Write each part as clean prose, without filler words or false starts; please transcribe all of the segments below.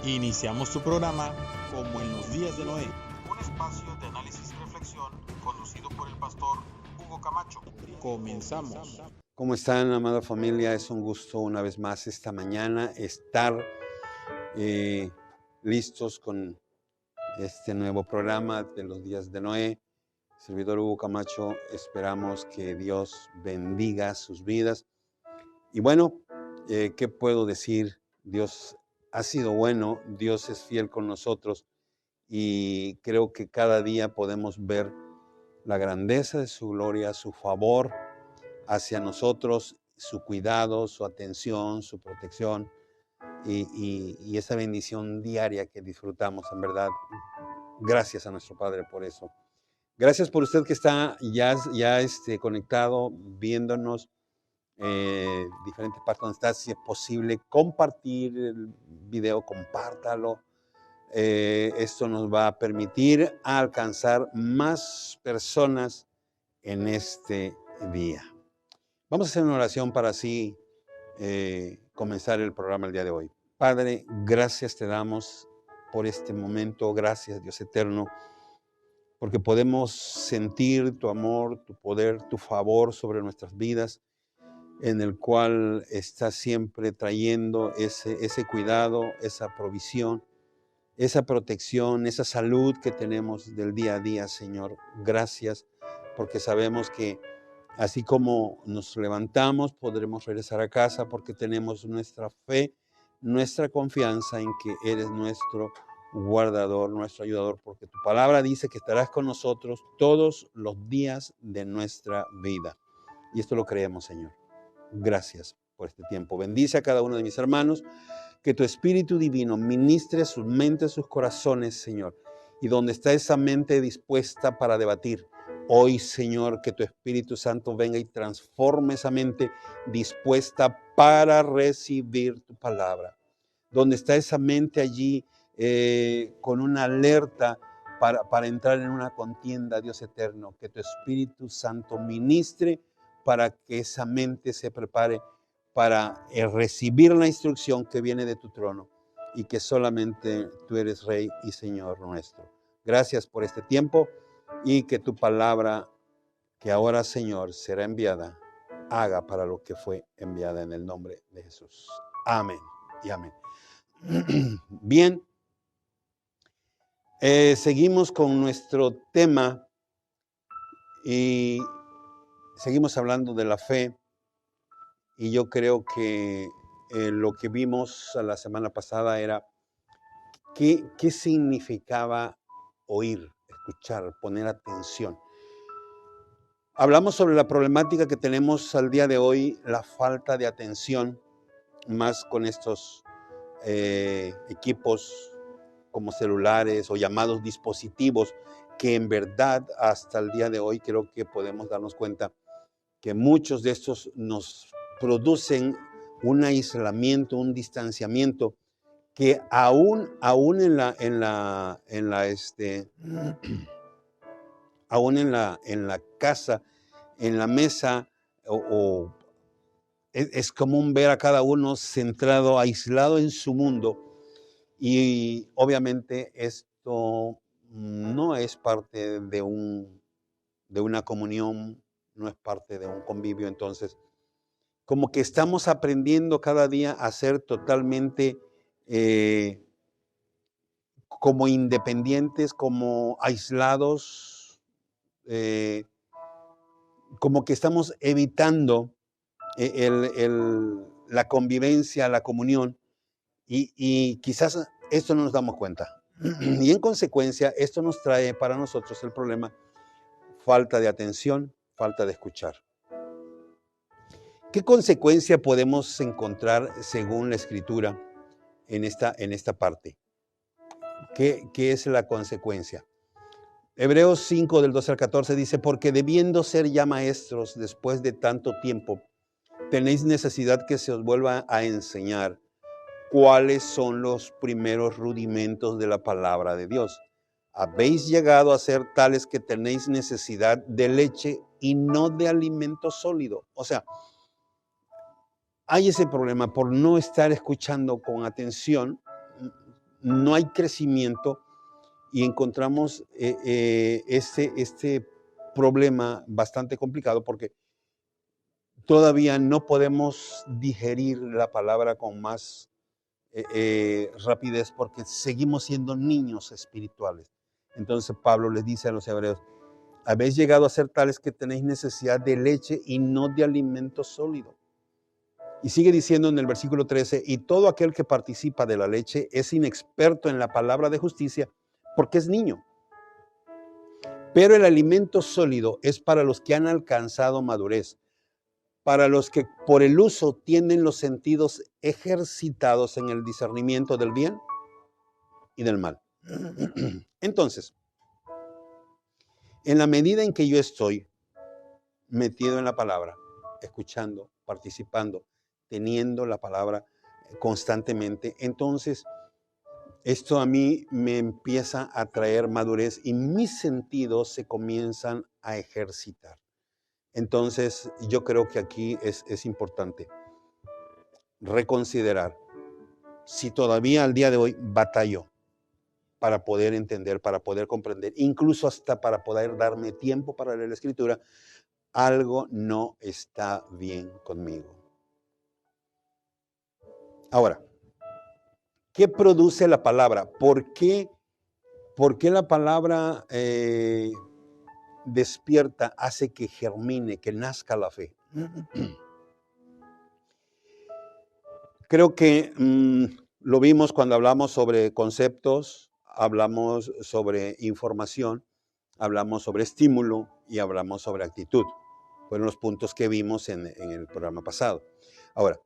Iniciamos tu programa como en los días de Noé, un espacio de análisis y reflexión conducido por el pastor Hugo Camacho. Comenzamos. ¿Cómo están, amada familia? Es un gusto una vez más esta mañana estar listos con este nuevo programa de los días de Noé. Servidor Hugo Camacho, esperamos que Dios bendiga sus vidas. Y bueno, ¿qué puedo decir? Dios ha sido bueno, Dios es fiel con nosotros y creo que cada día podemos ver la grandeza de su gloria, su favor hacia nosotros, su cuidado, su atención, su protección y esa bendición diaria que disfrutamos, en verdad. Gracias a nuestro Padre por eso. Gracias por usted que está ya conectado, viéndonos, diferentes partes donde está. Si es posible compartir el video, compártalo. Esto nos va a permitir alcanzar más personas en este día. Vamos a hacer una oración para así comenzar el programa el día de hoy. Padre, gracias te damos por este momento. Gracias, Dios eterno, porque podemos sentir tu amor, tu poder, tu favor sobre nuestras vidas, en el cual estás siempre trayendo ese cuidado, esa provisión, esa protección, esa salud que tenemos del día a día, Señor. Gracias, porque sabemos que así como nos levantamos, podremos regresar a casa porque tenemos nuestra fe, nuestra confianza en que eres nuestro guardador, nuestro ayudador, porque tu palabra dice que estarás con nosotros todos los días de nuestra vida. Y esto lo creemos, Señor. Gracias por este tiempo. Bendice a cada uno de mis hermanos, que tu Espíritu Divino ministre sus mentes, sus corazones, Señor. Y donde está esa mente dispuesta para debatir, hoy, Señor, que tu Espíritu Santo venga y transforme esa mente dispuesta para recibir tu palabra. Donde está esa mente allí con una alerta para entrar en una contienda, Dios eterno, que tu Espíritu Santo ministre para que esa mente se prepare para recibir la instrucción que viene de tu trono y que solamente tú eres Rey y Señor nuestro. Gracias por este tiempo y que tu palabra, que ahora, Señor, será enviada, haga para lo que fue enviada en el nombre de Jesús. Amén y amén. Bien, seguimos con nuestro tema y seguimos hablando de la fe. Y yo creo que lo que vimos la semana pasada era qué significaba oír, escuchar, poner atención. Hablamos sobre la problemática que tenemos al día de hoy, la falta de atención, más con estos equipos como celulares o llamados dispositivos, que en verdad hasta el día de hoy creo que podemos darnos cuenta que muchos de estos nos producen un aislamiento, un distanciamiento, que aún en la casa, en la mesa, es común ver a cada uno centrado, aislado en su mundo, y obviamente esto no es parte de una comunión, no es parte de un convivio. Entonces, como que estamos aprendiendo cada día a ser totalmente como independientes, como aislados, como que estamos evitando la convivencia, la comunión, y quizás esto no nos damos cuenta. Y en consecuencia, esto nos trae para nosotros el problema: falta de atención, falta de escuchar. ¿Qué consecuencia podemos encontrar según la Escritura en esta parte? ¿Qué es la consecuencia? Hebreos 5, del 12 al 14 dice: porque debiendo ser ya maestros después de tanto tiempo, tenéis necesidad que se os vuelva a enseñar cuáles son los primeros rudimentos de la palabra de Dios. Habéis llegado a ser tales que tenéis necesidad de leche y no de alimento sólido. O sea, hay ese problema por no estar escuchando con atención. no hay crecimiento y encontramos este problema bastante complicado porque todavía no podemos digerir la palabra con más rapidez porque seguimos siendo niños espirituales. Entonces Pablo les dice a los hebreos, habéis llegado a ser tales que tenéis necesidad de leche y no de alimento sólido. Y sigue diciendo en el versículo 13, y todo aquel que participa de la leche es inexperto en la palabra de justicia porque es niño. Pero el alimento sólido es para los que han alcanzado madurez, para los que por el uso tienen los sentidos ejercitados en el discernimiento del bien y del mal. Entonces, en la medida en que yo estoy metido en la palabra, escuchando, participando, teniendo la palabra constantemente, entonces esto a mí me empieza a traer madurez y mis sentidos se comienzan a ejercitar. Entonces yo creo que aquí es importante reconsiderar si todavía al día de hoy batallo para poder entender, para poder comprender, incluso hasta para poder darme tiempo para leer la Escritura, algo no está bien conmigo. Ahora, ¿qué produce la palabra? ¿Por qué la palabra despierta, hace que germine, que nazca la fe? Creo que lo vimos cuando hablamos sobre conceptos, hablamos sobre información, hablamos sobre estímulo y hablamos sobre actitud. Fueron los puntos que vimos en el programa pasado. Ahora,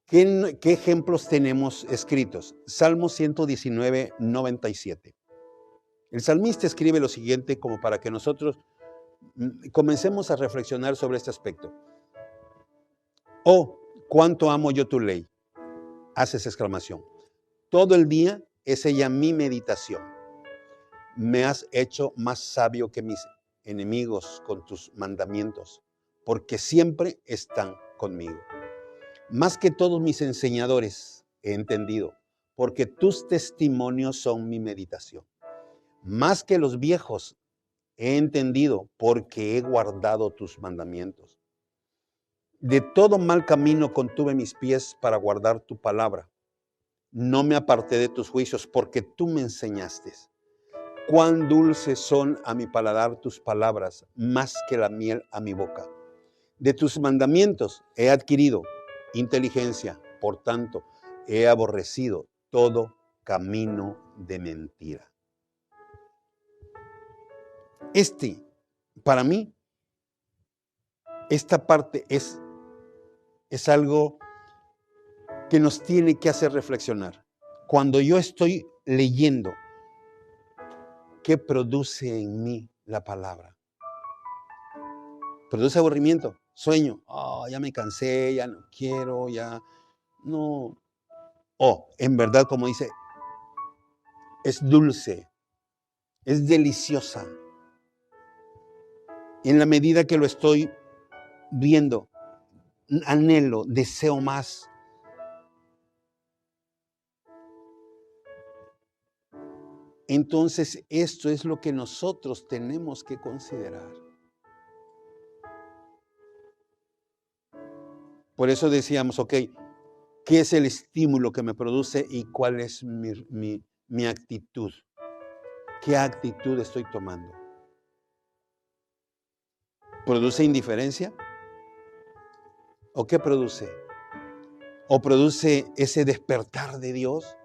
¿qué ejemplos tenemos escritos? Salmo 119, 97. El salmista escribe lo siguiente como para que nosotros comencemos a reflexionar sobre este aspecto. Oh, cuánto amo yo tu ley. Haces exclamación. Todo el día es ella mi meditación. Me has hecho más sabio que mis enemigos con tus mandamientos, porque siempre están conmigo. Más que todos mis enseñadores he entendido, porque tus testimonios son mi meditación. Más que los viejos he entendido, porque he guardado tus mandamientos. De todo mal camino contuve mis pies para guardar tu palabra. No me aparté de tus juicios, porque tú me enseñaste. Cuán dulces son a mi paladar tus palabras, más que la miel a mi boca. De tus mandamientos he adquirido inteligencia, por tanto, he aborrecido todo camino de mentira. Para mí, esta parte es algo que nos tiene que hacer reflexionar. Cuando yo estoy leyendo, ¿qué produce en mí la palabra? ¿Produce aburrimiento? Sueño. Ya me cansé, ya no quiero, ya no. En verdad, como dice, es dulce, es deliciosa. Y en la medida que lo estoy viendo, anhelo, deseo más. Entonces, esto es lo que nosotros tenemos que considerar. Por eso decíamos, ok, ¿qué es el estímulo que me produce y cuál es mi actitud? ¿Qué actitud estoy tomando? ¿Produce indiferencia? ¿O qué produce? ¿O produce ese despertar de Dios?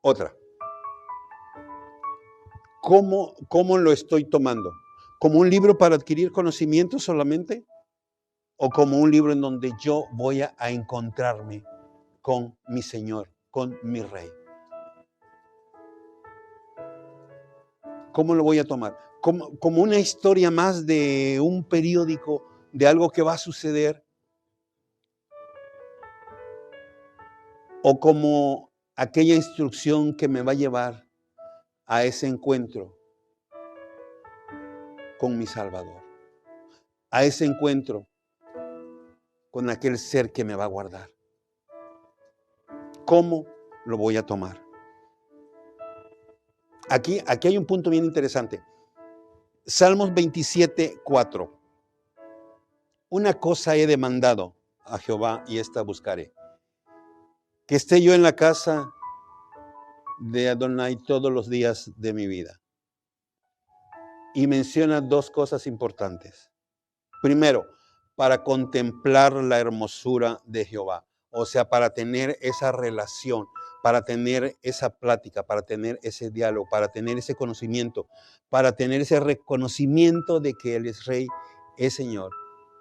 Otra. ¿Cómo lo estoy tomando? ¿Como un libro para adquirir conocimiento solamente? ¿O como un libro en donde yo voy a encontrarme con mi Señor, con mi Rey? ¿Cómo lo voy a tomar? ¿Como una historia más de un periódico, de algo que va a suceder? ¿O como aquella instrucción que me va a llevar a ese encuentro con mi Salvador? A ese encuentro con aquel ser que me va a guardar. ¿Cómo lo voy a tomar? Aquí hay un punto bien interesante. Salmos 27, 4. Una cosa he demandado a Jehová y esta buscaré. Que esté yo en la casa de Adonai todos los días de mi vida. Y menciona dos cosas importantes. Primero, para contemplar la hermosura de Jehová. O sea, para tener esa relación, para tener esa plática, para tener ese diálogo, para tener ese conocimiento, para tener ese reconocimiento de que Él es Rey, es Señor.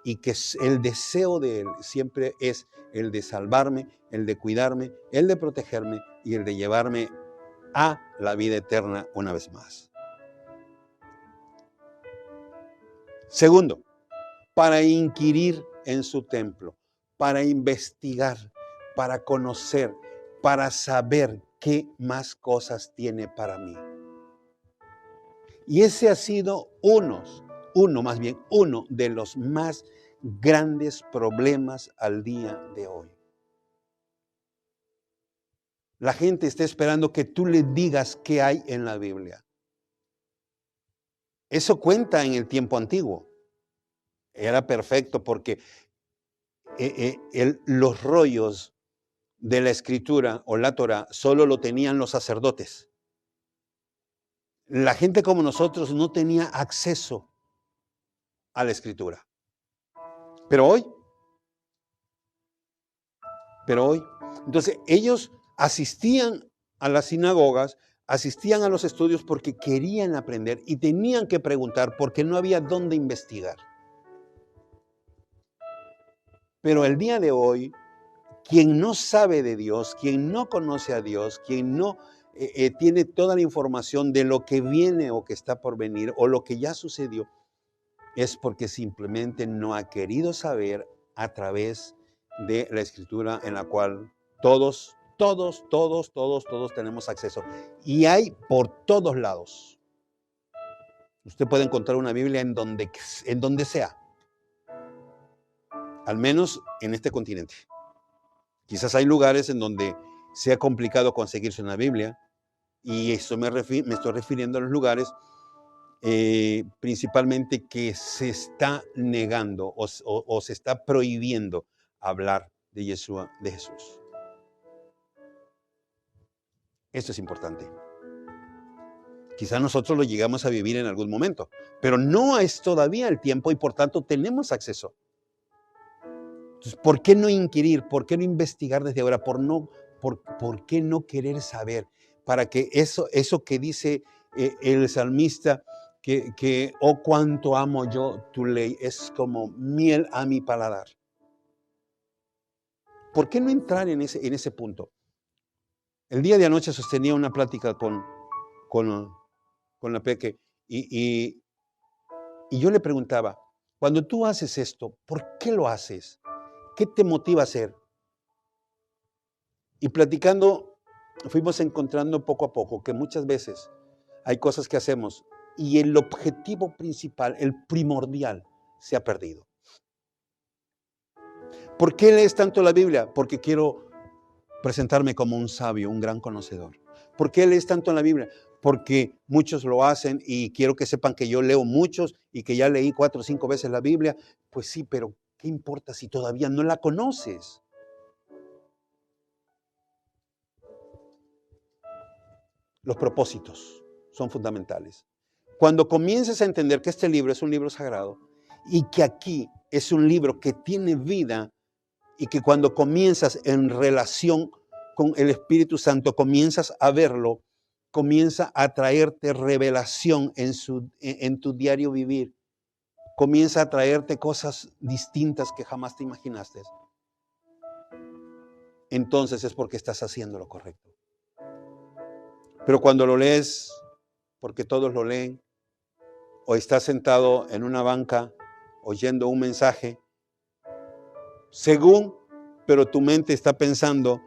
Y que el deseo de Él siempre es el de salvarme, el de cuidarme, el de protegerme y el de llevarme a la vida eterna una vez más. Segundo, para inquirir en su templo, para investigar, para conocer, para saber qué más cosas tiene para mí. Y ese ha sido uno de los más grandes problemas al día de hoy. La gente está esperando que tú le digas qué hay en la Biblia. Eso cuenta en el tiempo antiguo. Era perfecto porque los rollos de la escritura o la Torah solo lo tenían los sacerdotes. La gente como nosotros no tenía acceso a la escritura. Pero hoy, entonces ellos asistían a las sinagogas, asistían a los estudios porque querían aprender y tenían que preguntar porque no había dónde investigar. Pero el día de hoy, quien no sabe de Dios, quien no conoce a Dios, quien no tiene toda la información de lo que viene o que está por venir o lo que ya sucedió, es porque simplemente no ha querido saber a través de la escritura en la cual todos tenemos acceso. Y hay por todos lados. Usted puede encontrar una Biblia en donde sea. Al menos en este continente. Quizás hay lugares en donde sea complicado conseguirse una Biblia. Y eso me estoy refiriendo a los lugares principalmente que se está negando o se está prohibiendo hablar de Yeshua, de Jesús. Esto es importante. Quizás nosotros lo llegamos a vivir en algún momento, pero no es todavía el tiempo y por tanto tenemos acceso. Entonces, ¿por qué no inquirir? ¿Por qué no investigar desde ahora? ¿Por qué no querer saber? Para que eso que dice el salmista, que oh cuánto amo yo tu ley, es como miel a mi paladar. ¿Por qué no entrar en ese punto? El día de anoche sostenía una plática con la Peque y yo le preguntaba, cuando tú haces esto, ¿por qué lo haces? ¿Qué te motiva a hacer? Y platicando, fuimos encontrando poco a poco que muchas veces hay cosas que hacemos y el objetivo principal, el primordial, se ha perdido. ¿Por qué lees tanto la Biblia? Porque quiero presentarme como un sabio, un gran conocedor. ¿Por qué lees tanto en la Biblia? Porque muchos lo hacen y quiero que sepan que yo leo muchos y que ya leí 4 o 5 veces la Biblia. Pues sí, pero ¿qué importa si todavía no la conoces? Los propósitos son fundamentales. Cuando comiences a entender que este libro es un libro sagrado y que aquí es un libro que tiene vida y que cuando comienzas en relación con el Espíritu Santo, comienzas a verlo, comienza a traerte revelación en tu diario vivir, comienza a traerte cosas distintas que jamás te imaginaste. Entonces es porque estás haciendo lo correcto. Pero cuando lo lees, porque todos lo leen, o estás sentado en una banca oyendo un mensaje, pero tu mente está pensando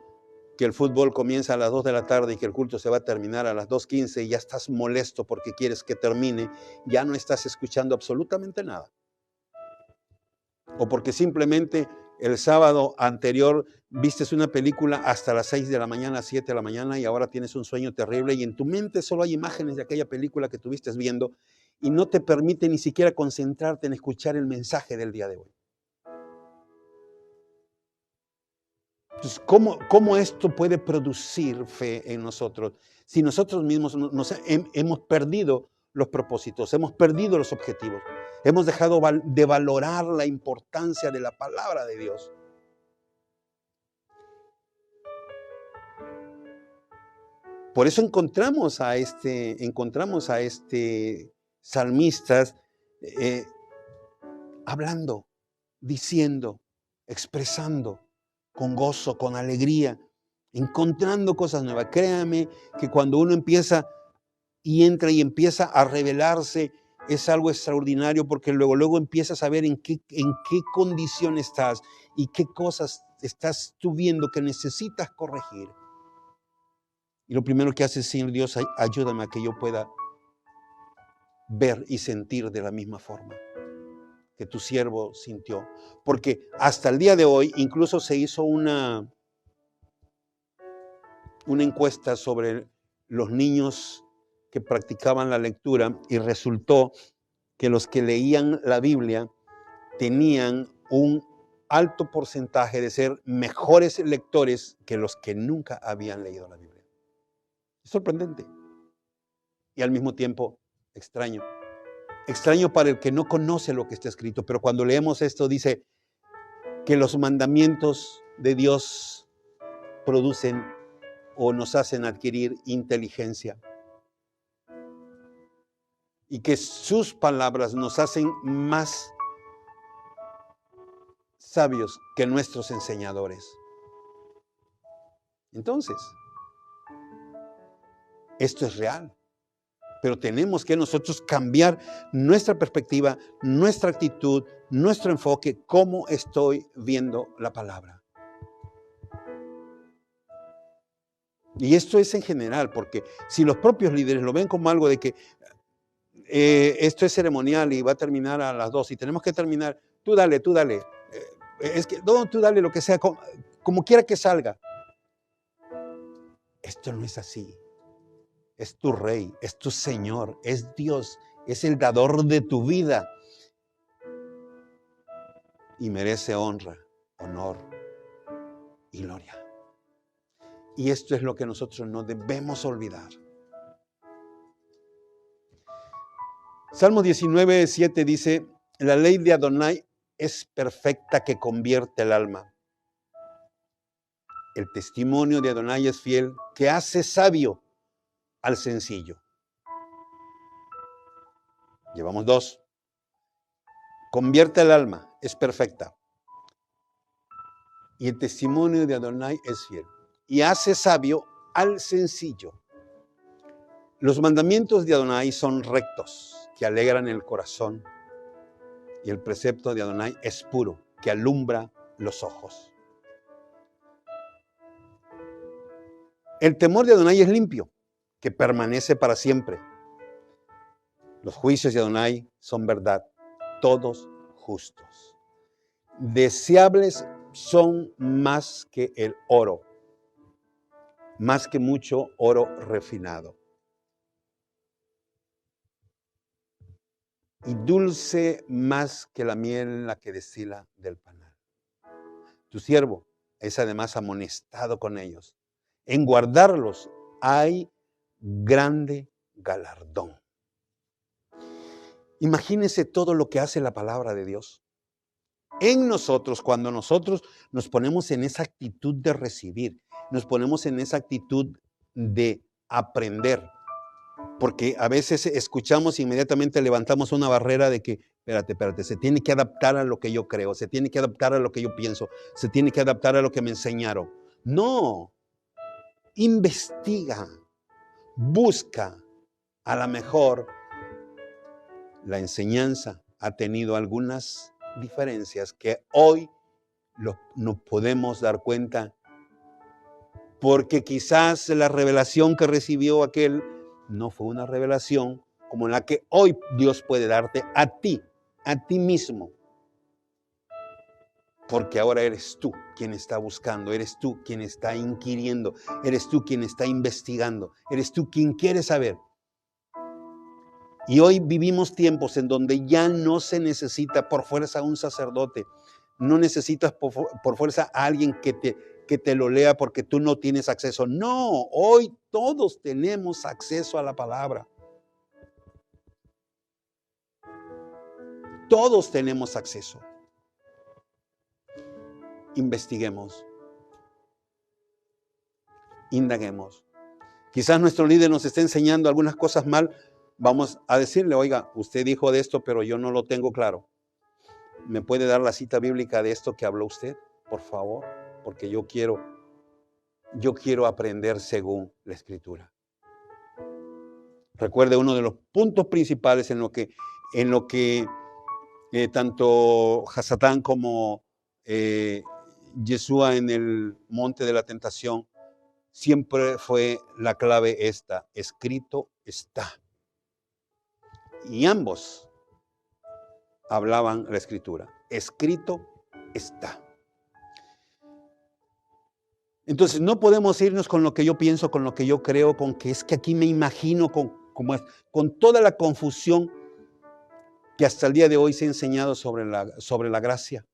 que el fútbol comienza a las 2 de la tarde y que el culto se va a terminar a las 2:15 y ya estás molesto porque quieres que termine, ya no estás escuchando absolutamente nada. O porque simplemente el sábado anterior vistes una película hasta las 6 de la mañana, 7 de la mañana y ahora tienes un sueño terrible y en tu mente solo hay imágenes de aquella película que estuviste viendo y no te permite ni siquiera concentrarte en escuchar el mensaje del día de hoy. Entonces, ¿cómo esto puede producir fe en nosotros? Si nosotros mismos hemos perdido los propósitos, hemos perdido los objetivos, hemos dejado de valorar la importancia de la palabra de Dios. Por eso encontramos a este salmista hablando, diciendo, expresando con gozo, con alegría, encontrando cosas nuevas. Créame que cuando uno empieza y entra y empieza a revelarse, es algo extraordinario porque luego empiezas a ver en qué condición estás y qué cosas estás tú viendo que necesitas corregir. Y lo primero que hace, Señor Dios, ayúdame a que yo pueda ver y sentir de la misma forma que tu siervo sintió. Porque hasta el día de hoy incluso se hizo una encuesta sobre los niños que practicaban la lectura y resultó que los que leían la Biblia tenían un alto porcentaje de ser mejores lectores que los que nunca habían leído la Biblia. Es sorprendente y al mismo tiempo extraño. Extraño para el que no conoce lo que está escrito, pero cuando leemos esto dice que los mandamientos de Dios producen o nos hacen adquirir inteligencia y que sus palabras nos hacen más sabios que nuestros enseñadores. Entonces, esto es real. Pero tenemos que nosotros cambiar nuestra perspectiva, nuestra actitud, nuestro enfoque, cómo estoy viendo la palabra. Y esto es en general, porque si los propios líderes lo ven como algo de que esto es ceremonial y va a terminar a las 2 y tenemos que terminar, tú dale. Es que no, tú dale lo que sea, como quiera que salga. Esto no es así. Es tu rey, es tu Señor, es Dios, es el dador de tu vida. Y merece honra, honor y gloria. Y esto es lo que nosotros no debemos olvidar. Salmo 19:7 dice, la ley de Adonai es perfecta que convierte el alma. El testimonio de Adonai es fiel, que hace sabio al sencillo. Llevamos 2. Convierte el alma, es perfecta. Y el testimonio de Adonai es fiel. Y hace sabio al sencillo. Los mandamientos de Adonai son rectos, que alegran el corazón. Y el precepto de Adonai es puro, que alumbra los ojos. El temor de Adonai es limpio, que permanece para siempre. Los juicios de Adonai son verdad, todos justos. Deseables son más que el oro, más que mucho oro refinado. Y dulce más que la miel la que destila del panal. Tu siervo es además amonestado con ellos. En guardarlos hay grande galardón. Imagínense todo lo que hace la palabra de Dios en nosotros, cuando nosotros nos ponemos en esa actitud de recibir, nos ponemos en esa actitud de aprender, porque a veces escuchamos e inmediatamente levantamos una barrera de que, espérate, se tiene que adaptar a lo que yo creo, se tiene que adaptar a lo que yo pienso, se tiene que adaptar a lo que me enseñaron. No, investiga, busca, a lo mejor la enseñanza ha tenido algunas diferencias que hoy nos podemos dar cuenta porque quizás la revelación que recibió aquel no fue una revelación como la que hoy Dios puede darte a ti mismo. Porque ahora eres tú quien está buscando, eres tú quien está inquiriendo, eres tú quien está investigando, eres tú quien quiere saber. Y hoy vivimos tiempos en donde ya no se necesita por fuerza un sacerdote, no necesitas por fuerza a alguien que te lo lea porque tú no tienes acceso. No, hoy todos tenemos acceso a la palabra. Todos tenemos acceso. Investiguemos. Indaguemos. Quizás nuestro líder nos esté enseñando algunas cosas mal. Vamos a decirle, oiga, usted dijo de esto, pero yo no lo tengo claro. ¿Me puede dar la cita bíblica de esto que habló usted, por favor? Porque yo quiero aprender según la Escritura. Recuerde, uno de los puntos principales en lo que tanto Hasatán como Yeshua en el monte de la tentación, siempre fue la clave esta: escrito está. Y ambos hablaban la Escritura. Escrito está. Entonces no podemos irnos con lo que yo pienso, con lo que yo creo, con que es que aquí me imagino, con toda la confusión que hasta el día de hoy se ha enseñado sobre la gracia.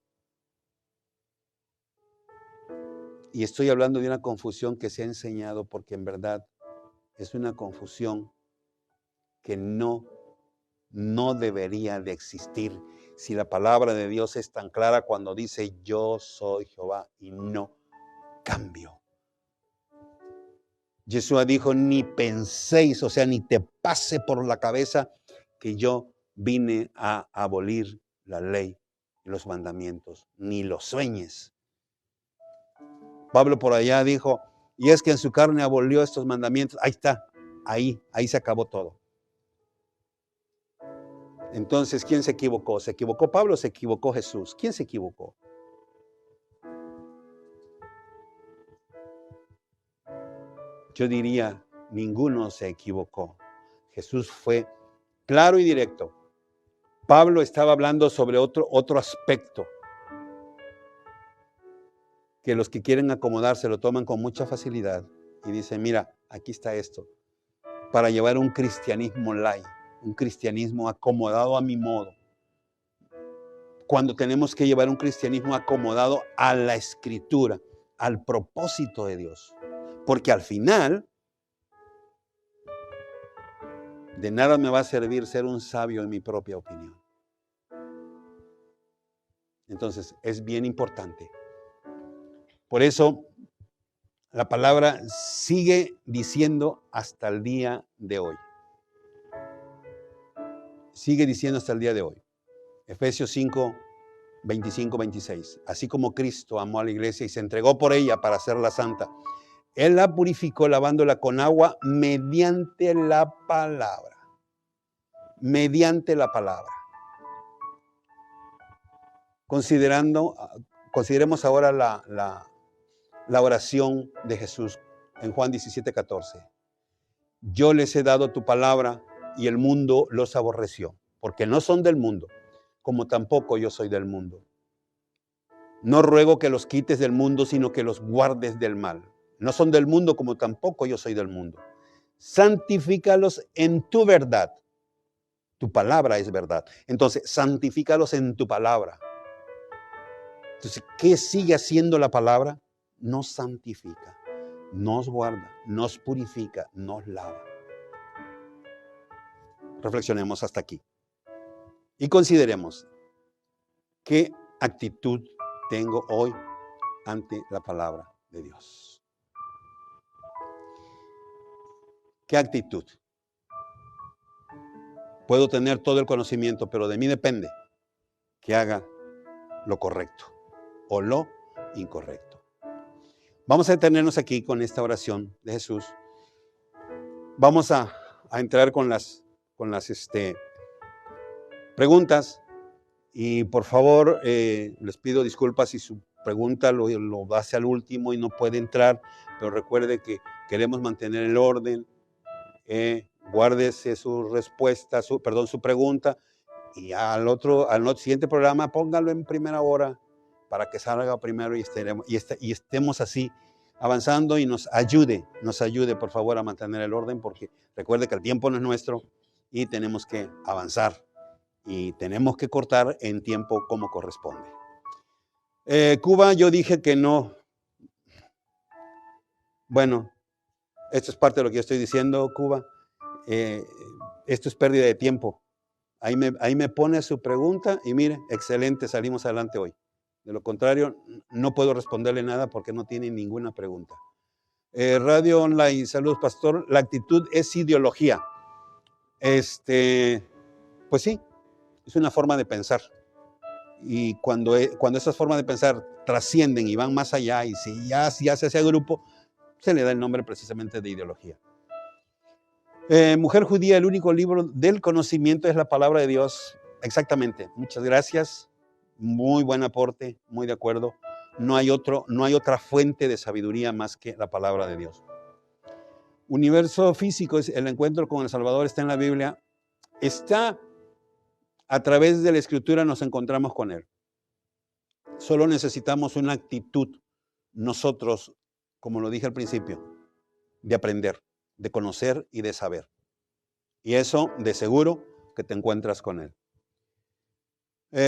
Y estoy hablando de una confusión que se ha enseñado porque en verdad es una confusión que no debería de existir si la palabra de Dios es tan clara cuando dice yo soy Jehová y no cambio. Yeshua dijo, ni penséis, o sea, ni te pase por la cabeza que yo vine a abolir la ley y los mandamientos, ni lo sueñes. Pablo por allá dijo, y es que en su carne abolió estos mandamientos. Ahí está, ahí se acabó todo. Entonces, ¿quién se equivocó? ¿Se equivocó Pablo o se equivocó Jesús? ¿Quién se equivocó? Yo diría, ninguno se equivocó. Jesús fue claro y directo. Pablo estaba hablando sobre otro aspecto, que los que quieren acomodarse lo toman con mucha facilidad y dicen, mira, aquí está esto, para llevar un cristianismo light, un cristianismo acomodado a mi modo. Cuando tenemos que llevar un cristianismo acomodado a la Escritura, al propósito de Dios. Porque al final, de nada me va a servir ser un sabio en mi propia opinión. Entonces, es bien importante. Por eso, la palabra sigue diciendo hasta el día de hoy. Sigue diciendo hasta el día de hoy. Efesios 5, 25, 26. Así como Cristo amó a la iglesia y se entregó por ella para hacerla santa, Él la purificó lavándola con agua mediante la palabra. Mediante la palabra. Consideremos ahora la oración de Jesús en Juan 17, 14. Yo les he dado tu palabra y el mundo los aborreció, porque no son del mundo, como tampoco yo soy del mundo. No ruego que los quites del mundo, sino que los guardes del mal. No son del mundo, como tampoco yo soy del mundo. Santifícalos en tu verdad. Tu palabra es verdad. Entonces, santifícalos en tu palabra. Entonces, ¿qué sigue haciendo la palabra? Nos santifica, nos guarda, nos purifica, nos lava. Reflexionemos hasta aquí. Y consideremos qué actitud tengo hoy ante la palabra de Dios. ¿Qué actitud? Puedo tener todo el conocimiento, pero de mí depende que haga lo correcto o lo incorrecto. Vamos a detenernos aquí con esta oración de Jesús. Vamos a entrar con las preguntas y por favor les pido disculpas si su pregunta lo hace al último y no puede entrar, pero recuerde que queremos mantener el orden. Guárdese su respuesta, su pregunta, y al siguiente programa póngalo en primera hora para que salga primero y estemos así avanzando y nos ayude, por favor, a mantener el orden, porque recuerde que el tiempo no es nuestro y tenemos que avanzar y tenemos que cortar en tiempo como corresponde. Cuba, yo dije que no. Bueno, esto es parte de lo que yo estoy diciendo, Cuba. Esto es pérdida de tiempo. Ahí me pone su pregunta y mire, excelente, salimos adelante hoy. De lo contrario, no puedo responderle nada porque no tiene ninguna pregunta. Radio Online, saludos, pastor. La actitud es ideología. Pues sí, es una forma de pensar. Y cuando esas formas de pensar trascienden y van más allá, y si ya se hace ese grupo, se le da el nombre precisamente de ideología. Mujer judía, el único libro del conocimiento es la palabra de Dios. Exactamente, muchas gracias. Muy buen aporte, muy de acuerdo. No hay otra fuente de sabiduría más que la palabra de Dios. Universo físico, el encuentro con el Salvador está en la Biblia. Está a través de la Escritura, nos encontramos con Él. Solo necesitamos una actitud, nosotros, como lo dije al principio, de aprender, de conocer y de saber. Y eso, de seguro, que te encuentras con Él.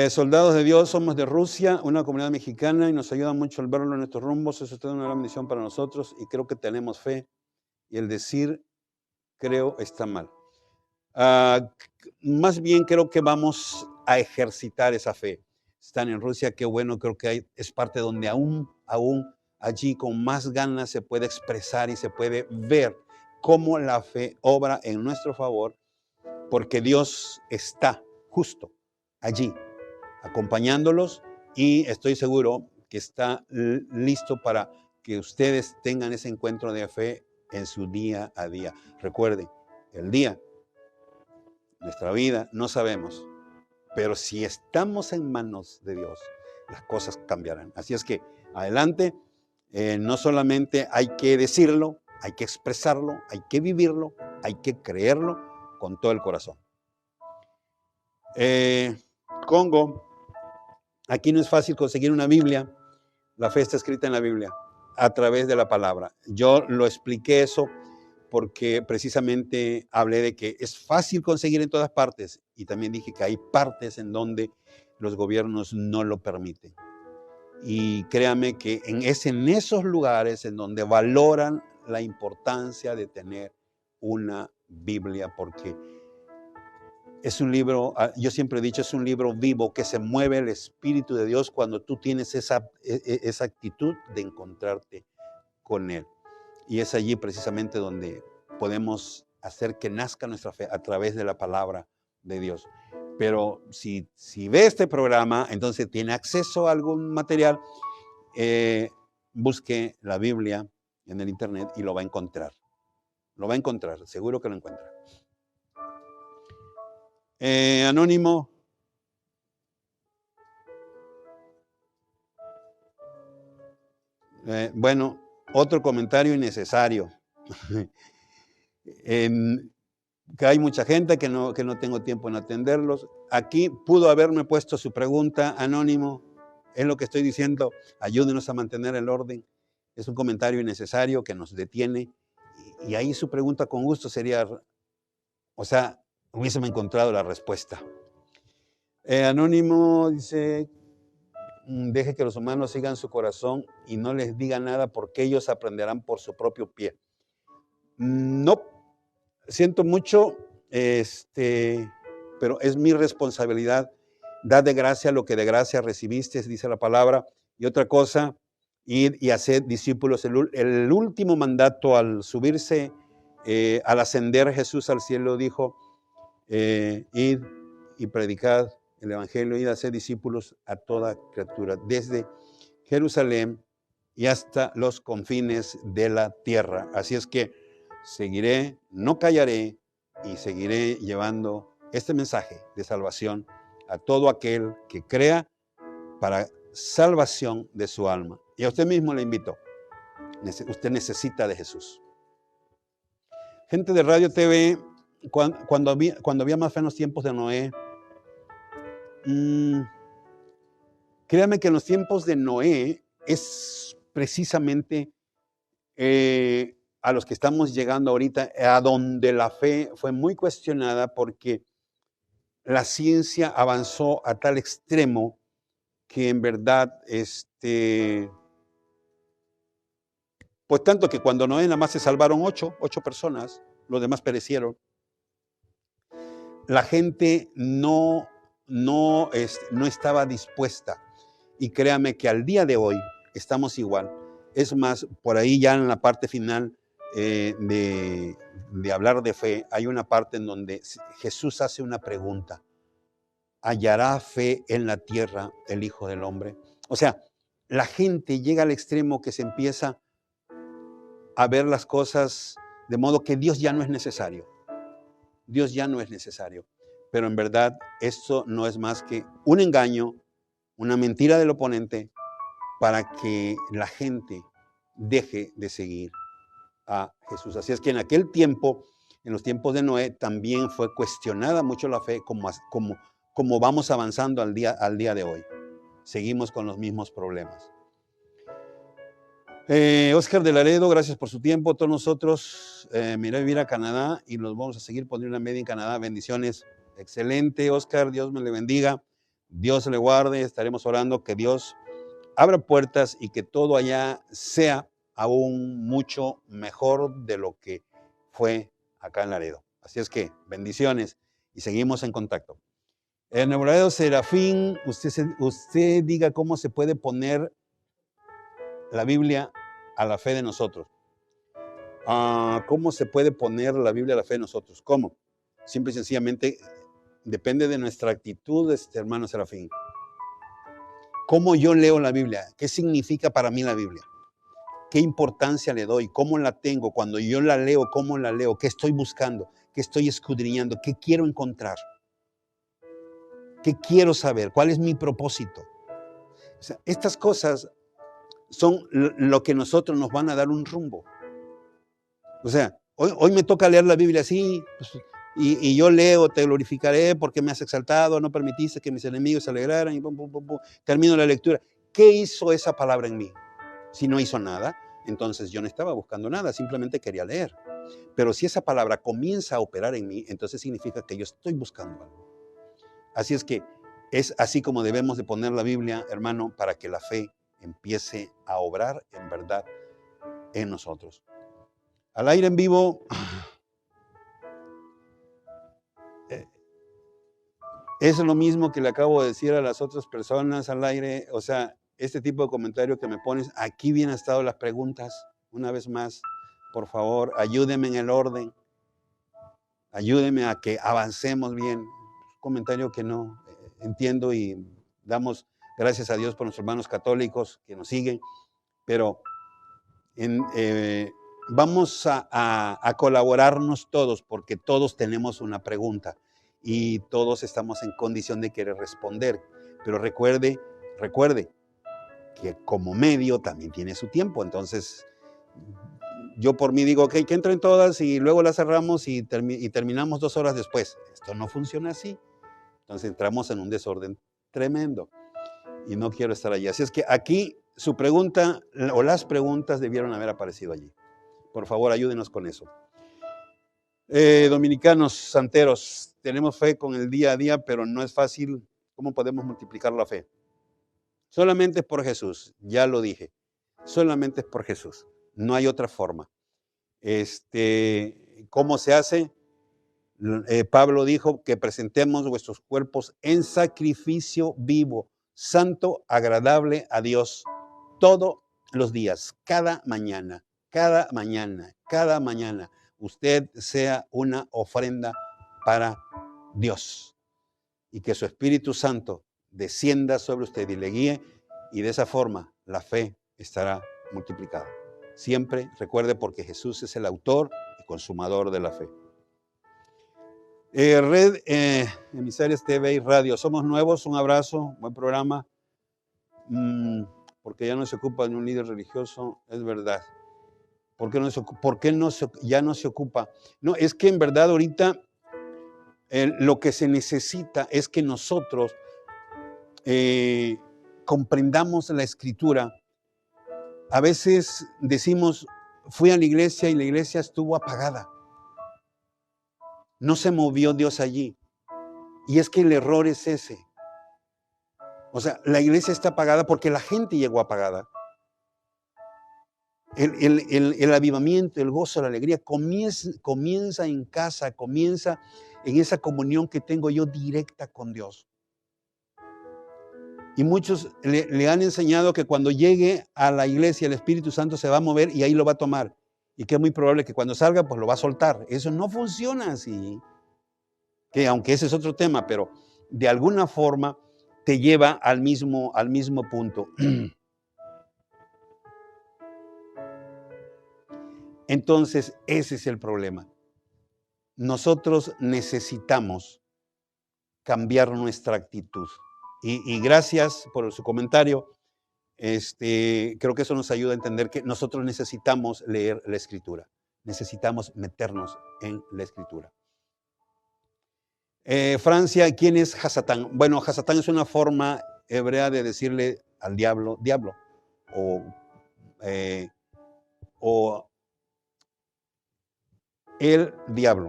Soldados de Dios, somos de Rusia, una comunidad mexicana, y nos ayuda mucho el verlo en nuestros rumbos. Es usted una gran bendición para nosotros y creo que tenemos fe. Y el decir creo está mal. Más bien creo que vamos a ejercitar esa fe. Están en Rusia, qué bueno, creo que es parte donde aún allí con más ganas se puede expresar y se puede ver cómo la fe obra en nuestro favor, porque Dios está justo allí, acompañándolos, y estoy seguro que está listo para que ustedes tengan ese encuentro de fe en su día a día. Recuerden, el día, nuestra vida, no sabemos, pero si estamos en manos de Dios, las cosas cambiarán. Así es que, adelante, no solamente hay que decirlo, hay que expresarlo, hay que vivirlo, hay que creerlo con todo el corazón. Congo, aquí no es fácil conseguir una Biblia. La fe está escrita en la Biblia, a través de la palabra. Yo lo expliqué eso porque precisamente hablé de que es fácil conseguir en todas partes, y también dije que hay partes en donde los gobiernos no lo permiten. Y créame que es en esos lugares en donde valoran la importancia de tener una Biblia, porque es un libro, yo siempre he dicho, es un libro vivo que se mueve el Espíritu de Dios cuando tú tienes esa actitud de encontrarte con Él. Y es allí precisamente donde podemos hacer que nazca nuestra fe, a través de la palabra de Dios. Pero si ve este programa, entonces tiene acceso a algún material, busque la Biblia en el internet y lo va a encontrar. Lo va a encontrar, seguro que lo encuentra. Anónimo. Bueno, otro comentario innecesario. Que hay mucha gente que no tengo tiempo en atenderlos. Aquí pudo haberme puesto su pregunta, Anónimo. Es lo que estoy diciendo. Ayúdenos a mantener el orden. Es un comentario innecesario que nos detiene. Y ahí su pregunta con gusto sería, o sea, hubiésemos encontrado la respuesta. Anónimo dice, deje que los humanos sigan su corazón y no les diga nada porque ellos aprenderán por su propio pie. No, siento mucho, pero es mi responsabilidad. Da de gracia lo que de gracia recibiste, dice la palabra. Y otra cosa, ir y hacer discípulos. El último mandato al subirse, al ascender Jesús al cielo, dijo, id y predicad el evangelio, id a hacer discípulos a toda criatura, desde Jerusalén y hasta los confines de la tierra. Así es que seguiré, no callaré, y seguiré llevando este mensaje de salvación a todo aquel que crea, para salvación de su alma. Y a usted mismo le invito. Usted necesita de Jesús. Gente de Radio TV, cuando había más fe en los tiempos de Noé, Créame que en los tiempos de Noé es precisamente a los que estamos llegando ahorita, a donde la fe fue muy cuestionada porque la ciencia avanzó a tal extremo que en verdad, pues tanto que cuando Noé nada más se salvaron ocho personas, los demás perecieron. La gente no estaba dispuesta. Y créame que al día de hoy estamos igual. Es más, por ahí ya en la parte final de hablar de fe, hay una parte en donde Jesús hace una pregunta. ¿Hallará fe en la tierra el Hijo del Hombre? O sea, la gente llega al extremo que se empieza a ver las cosas de modo que Dios ya no es necesario. Dios ya no es necesario. Pero en verdad esto no es más que un engaño, una mentira del oponente para que la gente deje de seguir a Jesús. Así es que en aquel tiempo, en los tiempos de Noé, también fue cuestionada mucho la fe como vamos avanzando al día de hoy. Seguimos con los mismos problemas. Oscar de Laredo, gracias por su tiempo. Todos nosotros, miré vivir a Canadá y nos vamos a seguir poniendo una media en Canadá. Bendiciones. Excelente, Oscar. Dios me le bendiga. Dios le guarde. Estaremos orando que Dios abra puertas y que todo allá sea aún mucho mejor de lo que fue acá en Laredo. Así es que, bendiciones y seguimos en contacto. En Nuevo Laredo, Serafín, usted diga cómo se puede poner la Biblia a la fe de nosotros. ¿Cómo se puede poner la Biblia a la fe de nosotros? ¿Cómo? Simple y sencillamente depende de nuestra actitud, hermano Serafín. ¿Cómo yo leo la Biblia? ¿Qué significa para mí la Biblia? ¿Qué importancia le doy? ¿Cómo la tengo? Cuando yo la leo, ¿cómo la leo? ¿Qué estoy buscando? ¿Qué estoy escudriñando? ¿Qué quiero encontrar? ¿Qué quiero saber? ¿Cuál es mi propósito? O sea, estas cosas son lo que nosotros nos van a dar un rumbo. O sea, hoy me toca leer la Biblia así, pues, y yo leo, te glorificaré porque me has exaltado, no permitiste que mis enemigos se alegraran, y pum, pum, pum, pum. Termino la lectura. ¿Qué hizo esa palabra en mí? Si no hizo nada, entonces yo no estaba buscando nada, simplemente quería leer. Pero si esa palabra comienza a operar en mí, entonces significa que yo estoy buscando algo. Así es que es así como debemos de poner la Biblia, hermano, para que la fe empiece a obrar en verdad en nosotros. Al aire en vivo, es lo mismo que le acabo de decir a las otras personas al aire. O sea, este tipo de comentario que me pones, aquí bien han estado las preguntas. Una vez más, por favor, ayúdeme en el orden. Ayúdeme a que avancemos bien. Un comentario que no entiendo y damos gracias a Dios por nuestros hermanos católicos que nos siguen. Pero vamos a colaborarnos todos porque todos tenemos una pregunta y todos estamos en condición de querer responder. Pero recuerde que como medio también tiene su tiempo. Entonces, yo por mí digo, ok, que entren todas y luego las cerramos y terminamos 2 horas después. Esto no funciona así. Entonces entramos en un desorden tremendo y no quiero estar allí. Así es que aquí su pregunta o las preguntas debieron haber aparecido allí. Por favor, ayúdenos con eso. Dominicanos, santeros, tenemos fe con el día a día, pero no es fácil. ¿Cómo podemos multiplicar la fe? Solamente es por Jesús, ya lo dije. Solamente es por Jesús. No hay otra forma. ¿Cómo se hace? Pablo dijo que presentemos vuestros cuerpos en sacrificio vivo, santo, agradable a Dios, todos los días, cada mañana, usted sea una ofrenda para Dios y que su Espíritu Santo descienda sobre usted y le guíe, y de esa forma la fe estará multiplicada. Siempre recuerde, porque Jesús es el autor y consumador de la fe. Red Emisarios TV y Radio, somos nuevos, un abrazo, buen programa, porque ya no se ocupa de un líder religioso, es verdad. ¿Por qué ya no se ocupa? No, es que en verdad ahorita lo que se necesita es que nosotros comprendamos la Escritura, a veces decimos, fui a la iglesia y la iglesia estuvo apagada. No se movió Dios allí. Y es que el error es ese. O sea, la iglesia está apagada porque la gente llegó apagada. El avivamiento, el gozo, la alegría comienza en casa, comienza en esa comunión que tengo yo directa con Dios. Y muchos le han enseñado que cuando llegue a la iglesia el Espíritu Santo se va a mover y ahí lo va a tomar. Y que es muy probable que cuando salga pues lo va a soltar. Eso no funciona así. Que aunque ese es otro tema, pero de alguna forma te lleva al mismo punto. Entonces, ese es el problema. Nosotros necesitamos cambiar nuestra actitud. Y gracias por su comentario. Creo que eso nos ayuda a entender que nosotros necesitamos leer la Escritura. Necesitamos meternos en la Escritura. Francia, ¿quién es Hasatán? Bueno, Hasatán es una forma hebrea de decirle al diablo, diablo, o el diablo,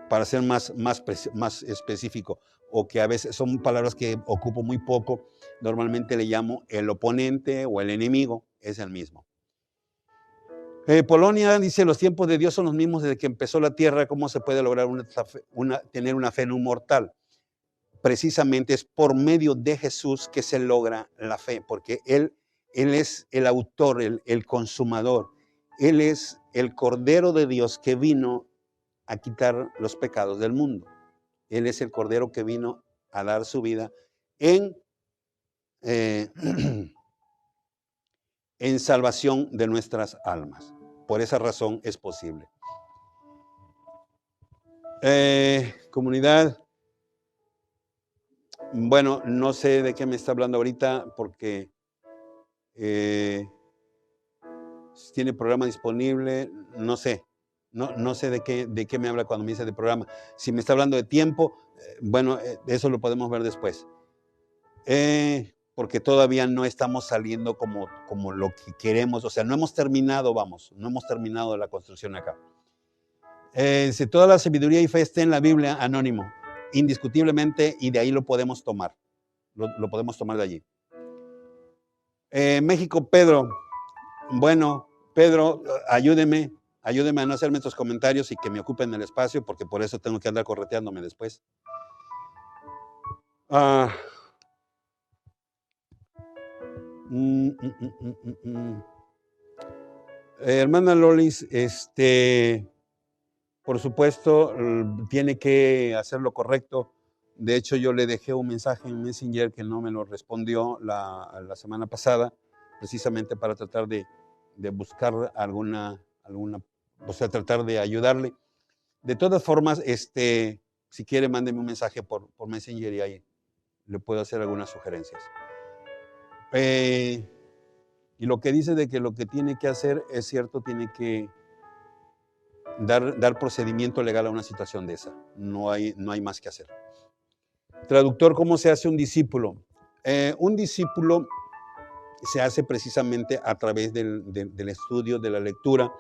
para ser más específico, o que a veces son palabras que ocupo muy poco, normalmente le llamo el oponente o el enemigo, es el mismo. Polonia dice, los tiempos de Dios son los mismos desde que empezó la tierra. ¿Cómo se puede lograr tener una fe en un mortal? Precisamente es por medio de Jesús que se logra la fe, porque Él es el autor, el consumador. Él es el Cordero de Dios que vino a quitar los pecados del mundo. Él es el Cordero que vino a dar su vida en salvación de nuestras almas. Por esa razón es posible. Comunidad, bueno, no sé de qué me está hablando ahorita porque si tiene programa disponible, no sé. No sé de qué me habla cuando me dice de programa. Si me está hablando de tiempo, bueno, eso lo podemos ver después. Porque todavía no estamos saliendo como lo que queremos. O sea, no hemos terminado, no hemos terminado la construcción acá. Si toda la sabiduría y fe está en la Biblia, anónimo, indiscutiblemente, y de ahí lo podemos tomar. Lo podemos tomar de allí. México, Pedro. Bueno, Pedro, ayúdeme a no hacerme estos comentarios y que me ocupen el espacio, porque por eso tengo que andar correteándome después. Hermana Lolis, por supuesto, tiene que hacer lo correcto. De hecho, yo le dejé un mensaje en Messenger que no me lo respondió la semana pasada, precisamente para tratar de buscar alguna, o sea, tratar de ayudarle. De todas formas, si quiere, mándeme un mensaje por Messenger y ahí le puedo hacer algunas sugerencias. Y lo que dice de que lo que tiene que hacer es cierto, tiene que dar procedimiento legal a una situación de esa. No hay más que hacer. Traductor, ¿cómo se hace un discípulo? Un discípulo se hace precisamente a través del estudio, de la lectura,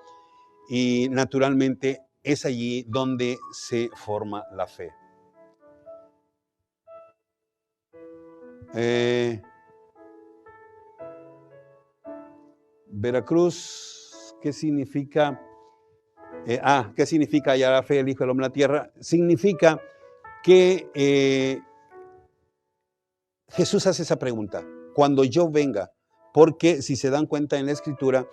y naturalmente es allí donde se forma la fe. Veracruz, ¿qué significa? ¿Qué significa hallar la fe del Hijo del Hombre en la tierra? Significa que Jesús hace esa pregunta, cuando yo venga, porque si se dan cuenta en la Escritura,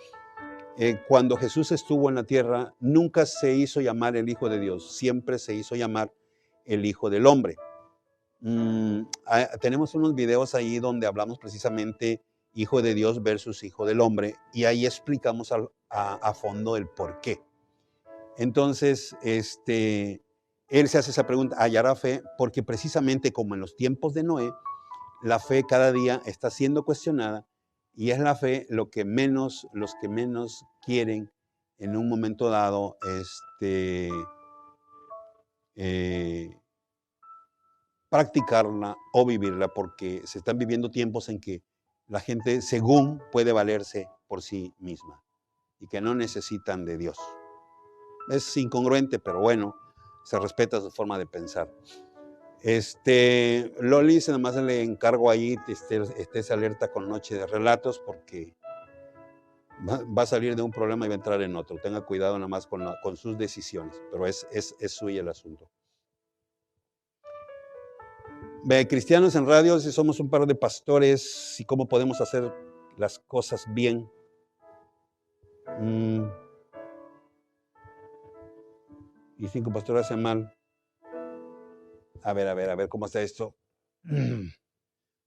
cuando Jesús estuvo en la tierra, nunca se hizo llamar el Hijo de Dios, siempre se hizo llamar el Hijo del Hombre. Tenemos unos videos ahí donde hablamos precisamente Hijo de Dios versus Hijo del Hombre, y ahí explicamos a fondo el por qué. Entonces, él se hace esa pregunta, ¿hallará fe? Porque precisamente como en los tiempos de Noé, la fe cada día está siendo cuestionada, y es la fe los que menos quieren en un momento dado practicarla o vivirla, porque se están viviendo tiempos en que la gente según puede valerse por sí misma y que no necesitan de Dios. Es incongruente, pero bueno, se respeta su forma de pensar. Loli, nada más le encargo ahí, estés alerta con Noche de Relatos, porque va a salir de un problema y va a entrar en otro. Tenga cuidado nada más con sus decisiones, pero es suyo el asunto. Cristianos en Radio, si somos un par de pastores, y cómo podemos hacer las cosas bien. Y 5 pastores hacen mal. A ver, ¿cómo está esto?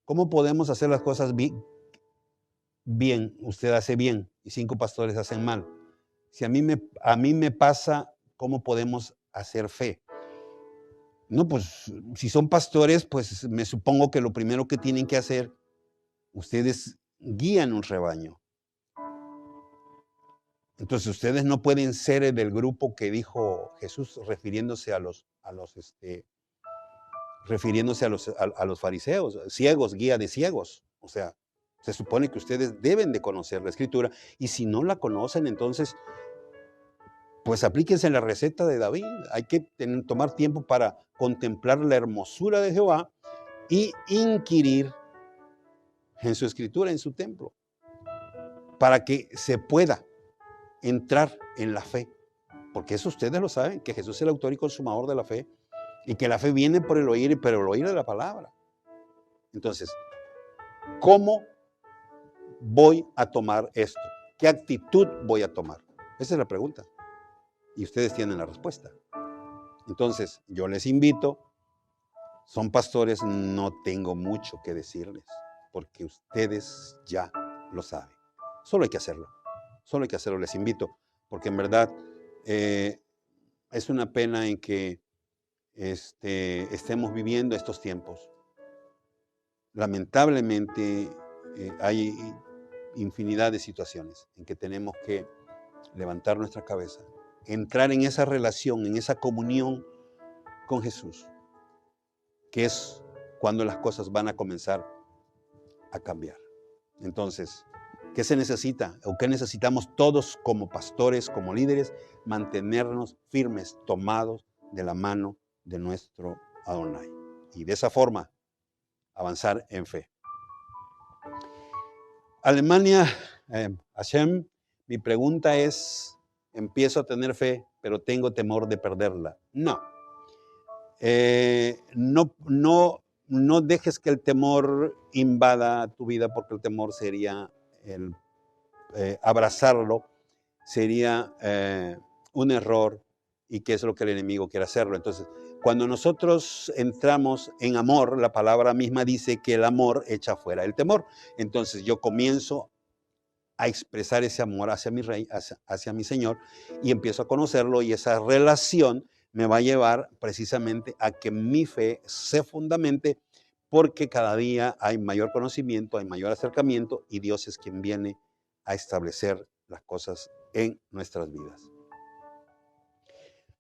¿Cómo podemos hacer las cosas bien? Usted hace bien y 5 pastores hacen mal. Si a mí me pasa, ¿cómo podemos hacer fe? No, pues si son pastores, pues me supongo que lo primero que tienen que hacer, ustedes guían un rebaño. Entonces ustedes no pueden ser del grupo que dijo Jesús refiriéndose a los fariseos, ciegos, guía de ciegos. O sea, se supone que ustedes deben de conocer la Escritura, y si no la conocen, entonces, pues aplíquense la receta de David. Hay que tomar tiempo para contemplar la hermosura de Jehová y inquirir en su Escritura, en su templo, para que se pueda entrar en la fe. Porque eso ustedes lo saben, que Jesús es el autor y consumador de la fe, y que la fe viene por el oír, pero el oír de la palabra. Entonces, ¿cómo voy a tomar esto? ¿Qué actitud voy a tomar? Esa es la pregunta. Y ustedes tienen la respuesta. Entonces, yo les invito, son pastores, no tengo mucho que decirles, porque ustedes ya lo saben. Solo hay que hacerlo. Les invito, porque en verdad es una pena en que estemos viviendo estos tiempos. Lamentablemente hay infinidad de situaciones en que tenemos que levantar nuestra cabeza, entrar en esa relación, en esa comunión con Jesús, que es cuando las cosas van a comenzar a cambiar. Entonces, ¿qué se necesita? ¿O qué necesitamos todos como pastores, como líderes? Mantenernos firmes, tomados de la mano de nuestro Adonai. Y de esa forma, avanzar en fe. Alemania, Hashem, mi pregunta es, empiezo a tener fe, pero tengo temor de perderla. No. No dejes que el temor invada tu vida, porque el temor sería abrazarlo, sería un error, y que es lo que el enemigo quiere hacerlo. Entonces, cuando nosotros entramos en amor, la palabra misma dice que el amor echa fuera el temor. Entonces yo comienzo a expresar ese amor hacia mi rey, hacia mi Señor, y empiezo a conocerlo, y esa relación me va a llevar precisamente a que mi fe se fundamente, porque cada día hay mayor conocimiento, hay mayor acercamiento, y Dios es quien viene a establecer las cosas en nuestras vidas.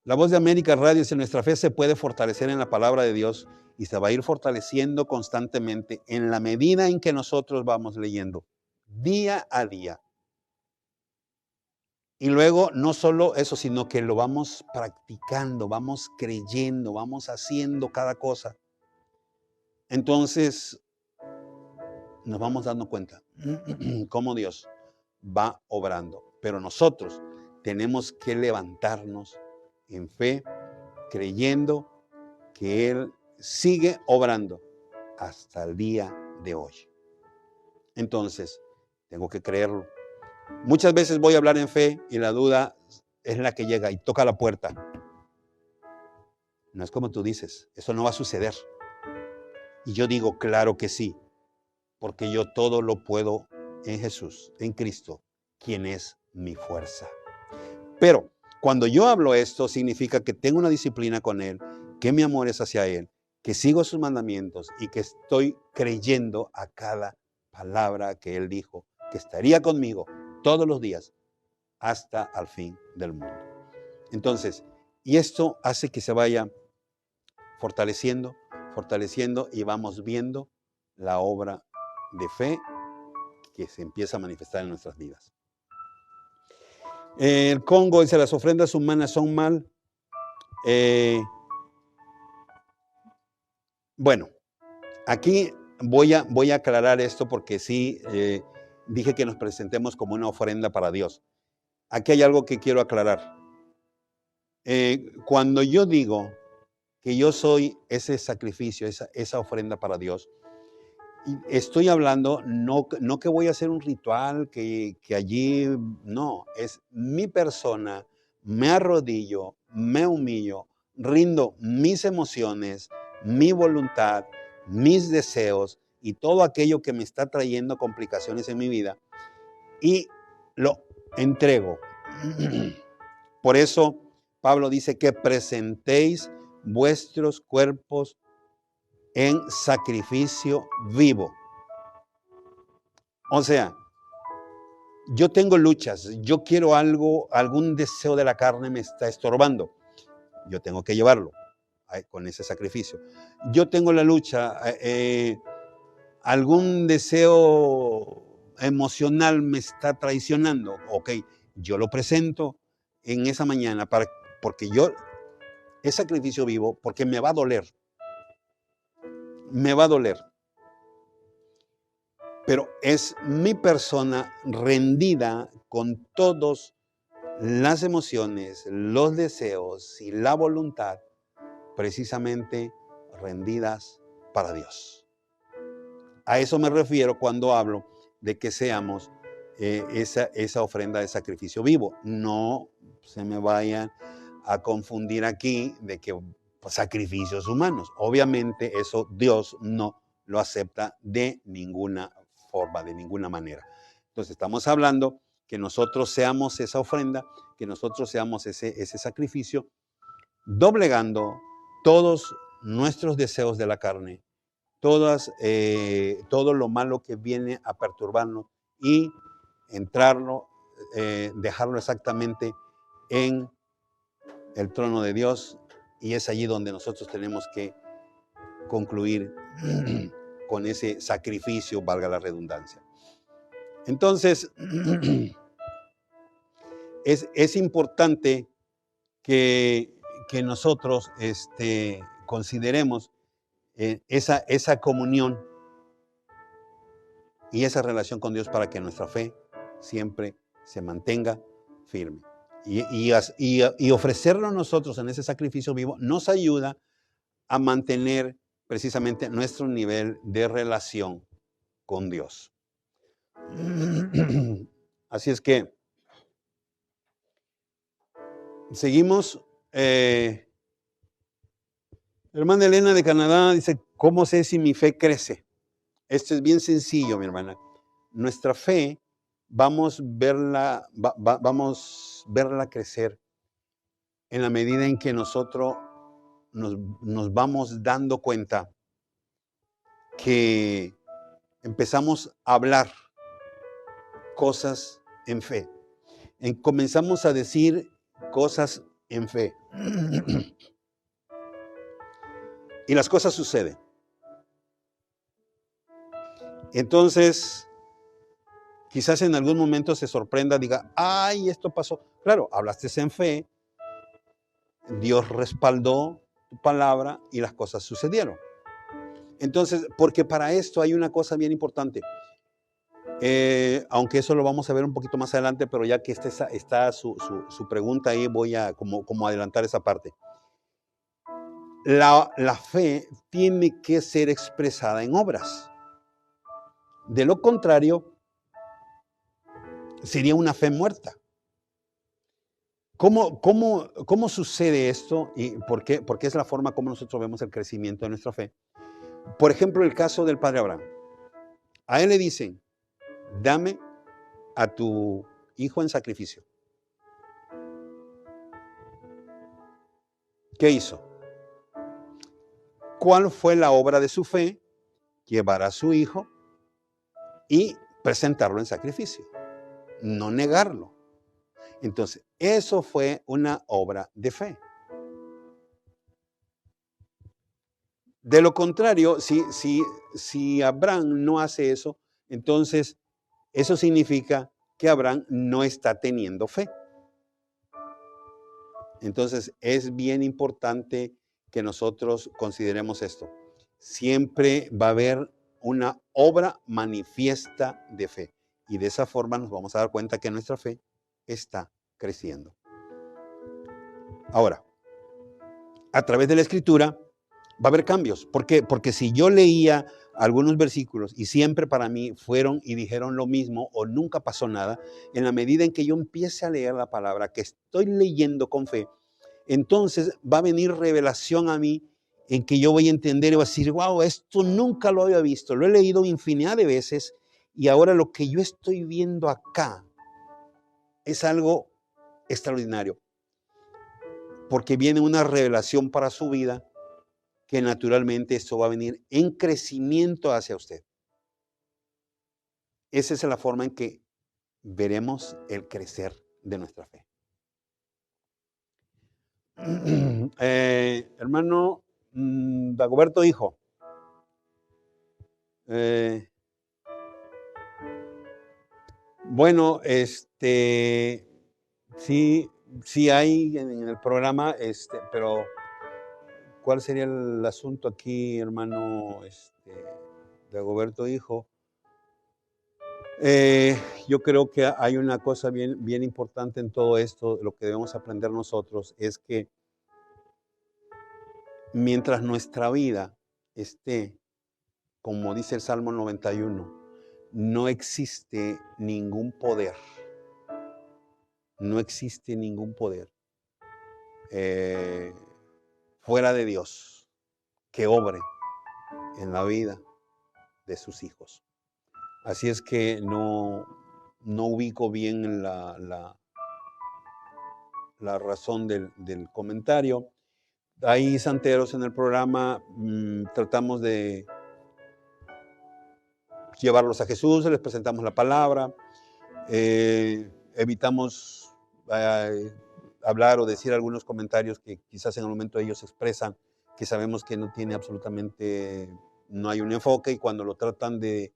La Voz de América Radio dice: nuestra fe se puede fortalecer en la palabra de Dios, y se va a ir fortaleciendo constantemente en la medida en que nosotros vamos leyendo día a día. Y luego no solo eso, sino que lo vamos practicando, vamos creyendo, vamos haciendo cada cosa. Entonces nos vamos dando cuenta cómo Dios va obrando. Pero nosotros tenemos que levantarnos en fe, creyendo que Él sigue obrando hasta el día de hoy. Entonces, tengo que creerlo. Muchas veces voy a hablar en fe y la duda es la que llega y toca la puerta. No es como tú dices, eso no va a suceder. Y yo digo, claro que sí, porque yo todo lo puedo en Jesús, en Cristo, quien es mi fuerza. Pero cuando yo hablo esto, significa que tengo una disciplina con Él, que mi amor es hacia Él, que sigo sus mandamientos y que estoy creyendo a cada palabra que Él dijo, que estaría conmigo todos los días hasta al fin del mundo. Entonces, y esto hace que se vaya fortaleciendo, y vamos viendo la obra de fe que se empieza a manifestar en nuestras vidas. El Congo dice, las ofrendas humanas son mal. Bueno, aquí voy a aclarar esto porque sí, dije que nos presentemos como una ofrenda para Dios. Aquí hay algo que quiero aclarar. Cuando yo digo que yo soy ese sacrificio, esa ofrenda para Dios, estoy hablando no que voy a hacer un ritual, que allí, no, es mi persona, me arrodillo, me humillo, rindo mis emociones, mi voluntad, mis deseos y todo aquello que me está trayendo complicaciones en mi vida y lo entrego. Por eso Pablo dice que presentéis vuestros cuerpos en sacrificio vivo. O sea, yo tengo luchas, yo quiero algo, algún deseo de la carne me está estorbando. Yo tengo que llevarlo con ese sacrificio. Yo tengo la lucha, algún deseo emocional me está traicionando. Ok, yo lo presento en esa mañana porque yo es sacrificio vivo, porque me va a doler. Me va a doler. Pero es mi persona rendida con todas las emociones, los deseos y la voluntad, precisamente rendidas para Dios. A eso me refiero cuando hablo de que seamos esa ofrenda de sacrificio vivo. No se me vayan a confundir aquí de que sacrificios humanos. Obviamente eso Dios no lo acepta de ninguna forma, de ninguna manera. Entonces estamos hablando que nosotros seamos esa ofrenda, que nosotros seamos ese sacrificio, doblegando todos nuestros deseos de la carne, todo lo malo que viene a perturbarnos y entrarlo, dejarlo exactamente en el trono de Dios, y es allí donde nosotros tenemos que concluir con ese sacrificio, valga la redundancia. Entonces, es importante que nosotros consideremos esa comunión y esa relación con Dios para que nuestra fe siempre se mantenga firme. Y ofrecerlo a nosotros en ese sacrificio vivo nos ayuda a mantener precisamente nuestro nivel de relación con Dios. Así es que seguimos. Hermana Elena de Canadá dice, ¿cómo sé si mi fe crece? Esto es bien sencillo, mi hermana. Nuestra fe vamos verla crecer en la medida en que nosotros nos vamos dando cuenta que empezamos a hablar cosas en fe. Comenzamos a decir cosas en fe. Y las cosas suceden. Entonces, quizás en algún momento se sorprenda, diga, ay, esto pasó. Claro, hablaste en fe, Dios respaldó tu palabra y las cosas sucedieron. Entonces, porque para esto hay una cosa bien importante. Aunque eso lo vamos a ver un poquito más adelante, pero ya que está su pregunta ahí, voy a como adelantar esa parte. La fe tiene que ser expresada en obras. De lo contrario, sería una fe muerta. ¿Cómo sucede esto? ¿Y por qué? Porque es la forma como nosotros vemos el crecimiento de nuestra fe. Por ejemplo, el caso del padre Abraham. A él le dicen, dame a tu hijo en sacrificio. ¿Qué hizo? ¿Cuál fue la obra de su fe? Llevar a su hijo y presentarlo en sacrificio. No negarlo. Entonces, eso fue una obra de fe. De lo contrario, si Abraham no hace eso, entonces eso significa que Abraham no está teniendo fe. Entonces, es bien importante que nosotros consideremos esto. Siempre va a haber una obra manifiesta de fe. Y de esa forma nos vamos a dar cuenta que nuestra fe está creciendo. Ahora, a través de la Escritura va a haber cambios. ¿Por qué? Porque si yo leía algunos versículos y siempre para mí fueron y dijeron lo mismo o nunca pasó nada, en la medida en que yo empiece a leer la palabra que estoy leyendo con fe, entonces va a venir revelación a mí en que yo voy a entender y voy a decir, wow, esto nunca lo había visto, lo he leído infinidad de veces y ahora lo que yo estoy viendo acá es algo extraordinario, porque viene una revelación para su vida que naturalmente esto va a venir en crecimiento hacia usted. Esa es la forma en que veremos el crecer de nuestra fe. Hermano Dagoberto, hijo. Bueno, sí hay en el programa, pero ¿cuál sería el asunto aquí, hermano Dagoberto, hijo? Yo creo que hay una cosa bien importante en todo esto. Lo que debemos aprender nosotros es que mientras nuestra vida esté, como dice el Salmo 91, no existe ningún poder. No existe ningún poder fuera de Dios que obre en la vida de sus hijos. Así es que no ubico bien la razón del comentario. Hay santeros en el programa, tratamos de llevarlos a Jesús, les presentamos la palabra, evitamos hablar o decir algunos comentarios que quizás en el momento ellos expresan, que sabemos que no tiene absolutamente, no hay un enfoque, y cuando lo tratan de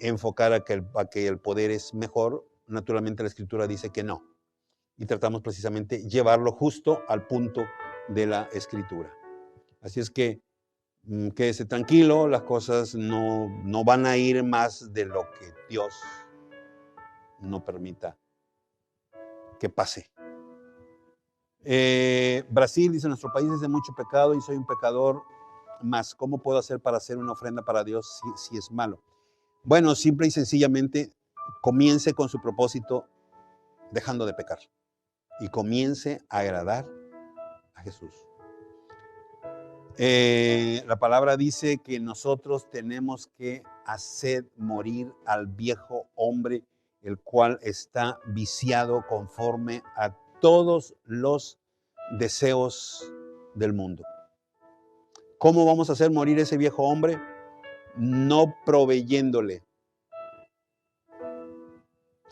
enfocar a que el poder es mejor, naturalmente la Escritura dice que no. Y tratamos precisamente llevarlo justo al punto de la Escritura. Así es que quédese tranquilo, las cosas no van a ir más de lo que Dios no permita que pase. Brasil dice, nuestro país es de mucho pecado y soy un pecador más. ¿Cómo puedo hacer para hacer una ofrenda para Dios si es malo? Bueno, simple y sencillamente comience con su propósito dejando de pecar y comience a agradar a Jesús. La palabra dice que nosotros tenemos que hacer morir al viejo hombre, el cual está viciado conforme a todos los deseos del mundo. ¿Cómo vamos a hacer morir ese viejo hombre? No proveyéndole.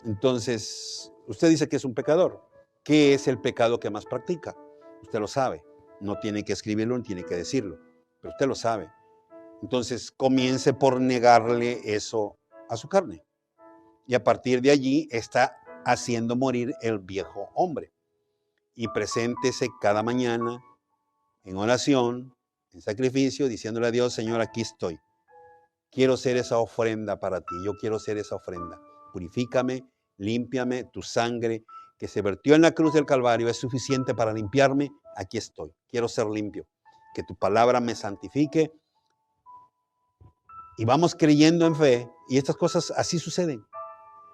Entonces, usted dice que es un pecador. ¿Qué es el pecado que más practica? Usted lo sabe. No tiene que escribirlo, ni tiene que decirlo, pero usted lo sabe. Entonces, comience por negarle eso a su carne. Y a partir de allí está haciendo morir el viejo hombre. Y preséntese cada mañana en oración, en sacrificio, diciéndole a Dios, Señor, aquí estoy. Quiero ser esa ofrenda para ti. Yo quiero ser esa ofrenda. Purifícame, límpiame, tu sangre que se vertió en la cruz del Calvario es suficiente para limpiarme. Aquí estoy. Quiero ser limpio. Que tu palabra me santifique. Y vamos creyendo en fe. Y estas cosas así suceden.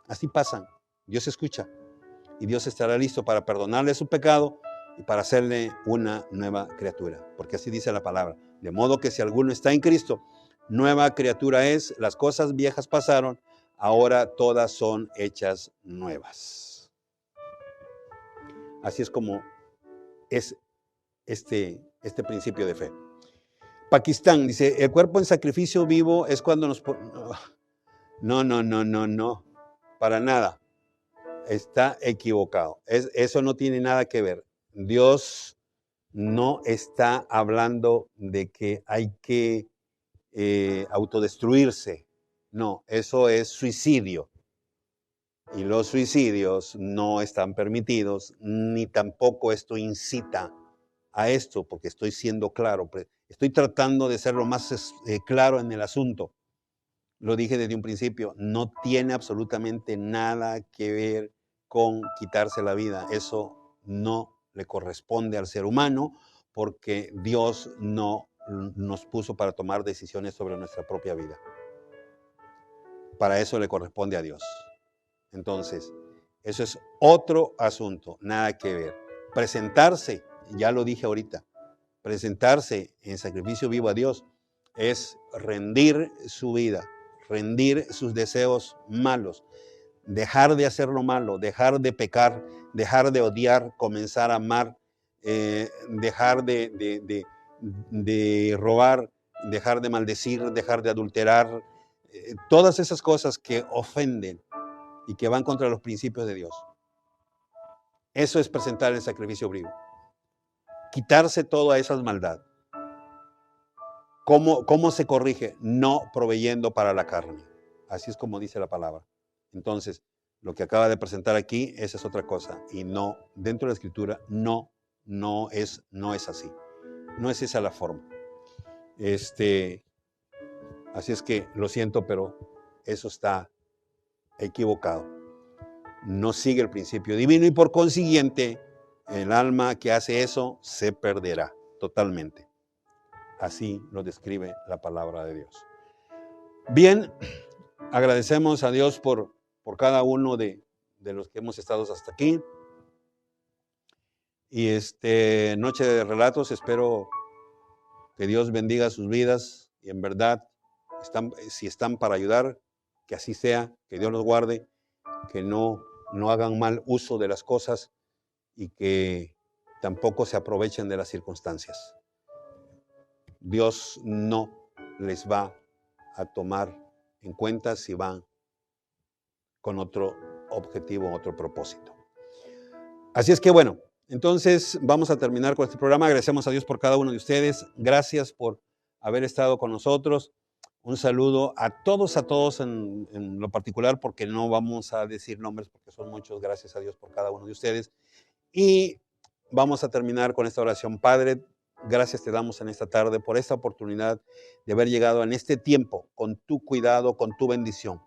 Así pasan. Dios escucha. Y Dios estará listo para perdonarle su pecado y para hacerle una nueva criatura. Porque así dice la palabra. De modo que si alguno está en Cristo, nueva criatura es. Las cosas viejas pasaron. Ahora todas son hechas nuevas. Así es como es este principio de fe. Pakistán dice, el cuerpo en sacrificio vivo es cuando nos... No, para nada. Está equivocado. Eso no tiene nada que ver. Dios no está hablando de que hay que autodestruirse. No, eso es suicidio. Y los suicidios no están permitidos, ni tampoco esto incita a esto, porque estoy siendo claro, estoy tratando de ser lo más claro en el asunto. Lo dije desde un principio, no tiene absolutamente nada que ver con quitarse la vida. Eso no le corresponde al ser humano, porque Dios no nos puso para tomar decisiones sobre nuestra propia vida. Para eso le corresponde a Dios. Entonces, eso es otro asunto, nada que ver. Presentarse, ya lo dije ahorita, presentarse en sacrificio vivo a Dios es rendir su vida, rendir sus deseos malos, dejar de hacer lo malo, dejar de pecar, dejar de odiar, comenzar a amar, dejar de robar, dejar de maldecir, dejar de adulterar, todas esas cosas que ofenden y que van contra los principios de Dios. Eso es presentar el sacrificio vivo. Quitarse toda esa maldad. ¿Cómo se corrige? No proveyendo para la carne. Así es como dice la palabra. Entonces, lo que acaba de presentar aquí, esa es otra cosa. Y no, dentro de la Escritura, no es así. No es esa la forma. Así es que lo siento, pero eso está equivocado. No sigue el principio divino y por consiguiente el alma que hace eso se perderá totalmente. Así lo describe la palabra de Dios. Bien, agradecemos a Dios por cada uno de los que hemos estado hasta aquí. Y noche de relatos, espero que Dios bendiga sus vidas y en verdad, si están para ayudar, que así sea, que Dios los guarde, que no hagan mal uso de las cosas y que tampoco se aprovechen de las circunstancias. Dios no les va a tomar en cuenta si van con otro objetivo, otro propósito. Así es que bueno, entonces vamos a terminar con este programa. Agradecemos a Dios por cada uno de ustedes. Gracias por haber estado con nosotros. Un saludo a todos en lo particular, porque no vamos a decir nombres porque son muchos. Gracias a Dios por cada uno de ustedes. Y vamos a terminar con esta oración. Padre, gracias te damos en esta tarde por esta oportunidad de haber llegado en este tiempo con tu cuidado, con tu bendición.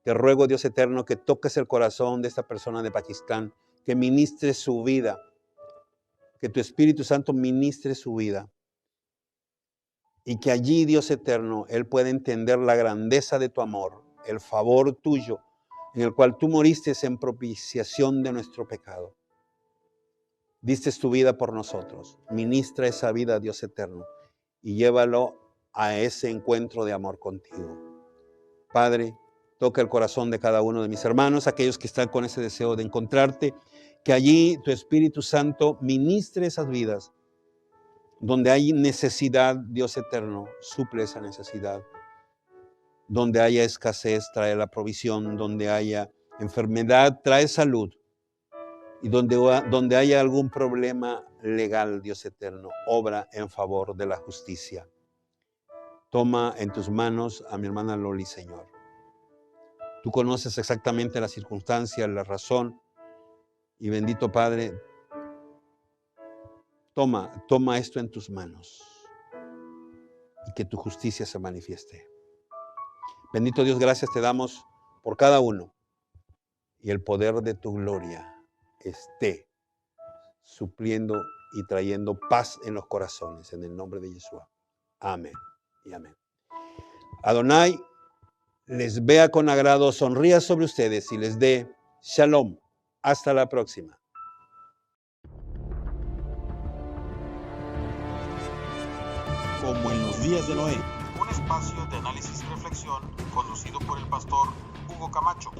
Te ruego, Dios eterno, que toques el corazón de esta persona de Pakistán, que ministre su vida, que tu Espíritu Santo ministre su vida. Y que allí, Dios eterno, él pueda entender la grandeza de tu amor, el favor tuyo, en el cual tú moriste en propiciación de nuestro pecado. Diste tu vida por nosotros. Ministra esa vida, Dios eterno, y llévalo a ese encuentro de amor contigo. Padre, toca el corazón de cada uno de mis hermanos, aquellos que están con ese deseo de encontrarte, que allí tu Espíritu Santo ministre esas vidas. Donde hay necesidad, Dios eterno, suple esa necesidad. Donde haya escasez, trae la provisión. Donde haya enfermedad, trae salud. Y donde haya algún problema legal, Dios eterno, obra en favor de la justicia. Toma en tus manos a mi hermana Loli, Señor. Tú conoces exactamente las circunstancias, la razón. Y bendito Padre, toma esto en tus manos y que tu justicia se manifieste. Bendito Dios, gracias te damos por cada uno y el poder de tu gloria esté supliendo y trayendo paz en los corazones en el nombre de Yeshua. Amén y amén. Adonai les vea con agrado, sonría sobre ustedes y les dé shalom. Hasta la próxima. Como en los días de Noé, un espacio de análisis y reflexión conducido por el pastor Hugo Camacho.